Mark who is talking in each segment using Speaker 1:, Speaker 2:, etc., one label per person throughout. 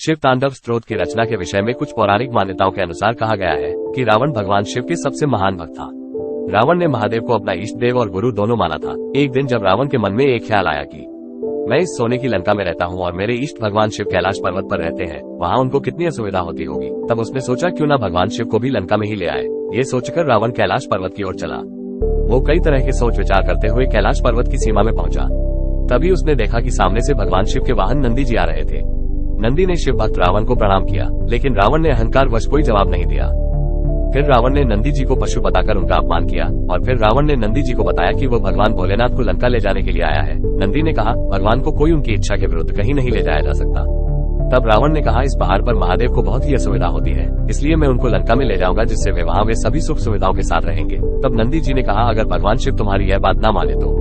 Speaker 1: शिव तांडव स्तोत्र की रचना के विषय में कुछ पौराणिक मान्यताओं के अनुसार कहा गया है कि रावण भगवान शिव के सबसे महान भक्त था। रावण ने महादेव को अपना इष्ट देव और गुरु दोनों माना था। एक दिन जब रावण के मन में एक ख्याल आया कि मैं इस सोने की लंका में रहता हूँ और मेरे इष्ट भगवान शिव कैलाश पर्वत पर रहते हैं, वहाँ उनको कितनी असुविधा होती होगी। तब उसने सोचा क्यों न भगवान शिव को भी लंका में ही ले आए। ये सोचकर रावण कैलाश पर्वत की ओर चला। वो कई तरह के सोच विचार करते हुए कैलाश पर्वत की सीमा में पहुंचा। तभी उसने देखा कि सामने से भगवान शिव के वाहन नंदी जी आ रहे थे। नंदी ने शिव भक्त रावण को प्रणाम किया, लेकिन रावण ने अहंकार वश कोई जवाब नहीं दिया। फिर रावण ने नंदी जी को पशु बताकर उनका अपमान किया और फिर रावण ने नंदी जी को बताया कि वो भगवान भोलेनाथ को लंका ले जाने के लिए आया है। नंदी ने कहा भगवान को कोई उनकी इच्छा के विरुद्ध कहीं नहीं ले जाया जा सकता। तब रावण ने कहा इस पहाड़ पर महादेव को बहुत ही असुविधा होती है, इसलिए मैं उनको लंका में ले जाऊंगा, जिससे वे वहाँ वे सभी सुख सुविधाओं के साथ रहेंगे। तब नंदी जी ने कहा अगर भगवान शिव तुम्हारी यह बात न माने तो।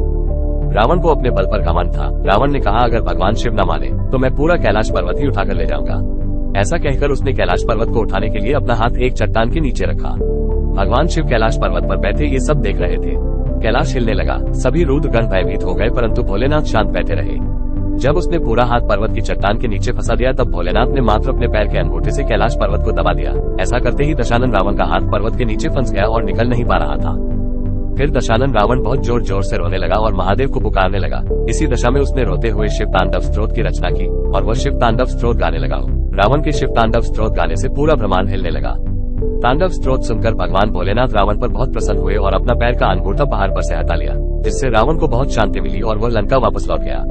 Speaker 1: रावण को अपने बल पर घमंड था। रावण ने कहा अगर भगवान शिव न माने तो मैं पूरा कैलाश पर्वत ही उठाकर ले जाऊंगा। ऐसा कहकर उसने कैलाश पर्वत को उठाने के लिए अपना हाथ एक चट्टान के नीचे रखा। भगवान शिव कैलाश पर्वत पर बैठे ये सब देख रहे थे। कैलाश हिलने लगा। सभी रुद्रगण भयभीत हो गए, परंतु भोलेनाथ शांत बैठे रहे। जब उसने पूरा हाथ पर्वत की चट्टान के नीचे फंसा दिया, तब भोलेनाथ ने मात्र अपने पैर के अंगूठे से कैलाश पर्वत को दबा दिया। ऐसा करते ही दशानन रावण का हाथ पर्वत के नीचे फंस गया और निकल नहीं पा रहा था। फिर दशानन रावण बहुत जोर जोर से रोने लगा और महादेव को पुकारने लगा। इसी दशा में उसने रोते हुए शिव तांडव स्तोत्र की रचना की और वह शिव तांडव स्तोत्र गाने लगा। रावण के शिव तांडव स्तोत्र गाने से पूरा ब्रह्मांड हिलने लगा। तांडव स्तोत्र सुनकर भगवान भोलेनाथ रावण पर बहुत प्रसन्न हुए और अपना पैर का अंगूठा पहाड़ पर से हटा लिया, जिससे रावण को बहुत शांति मिली और वह लंका वापस लौट गया।